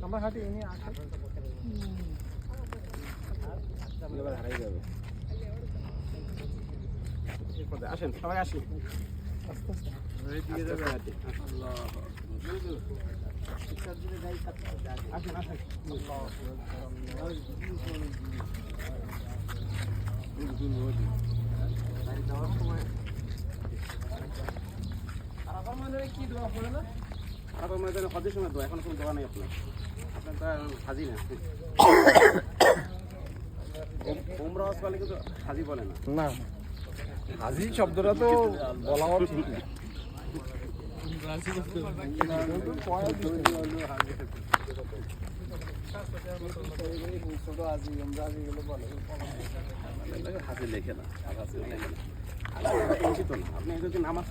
আমার হাতে এনে আসে এবার হারাই যাবে আসেন সবাই আসি আস্তে আস্তে দিয়ে যাবে হাতে আল্লাহ আসেন আসেন যাওয়ার সময় আবার মনে কি দোয়া পড়ে না আবার মনে হয় হজের সময় দোয়া এখন কোনো দোয়া নেই আপনার আপনার তো হাজি না ওমরা হজ বলে কিন্তু হাজি বলে না না হাজি শব্দটা তো বলাও ঠিক না হাজি লেখে না আপনি যদি নামাজ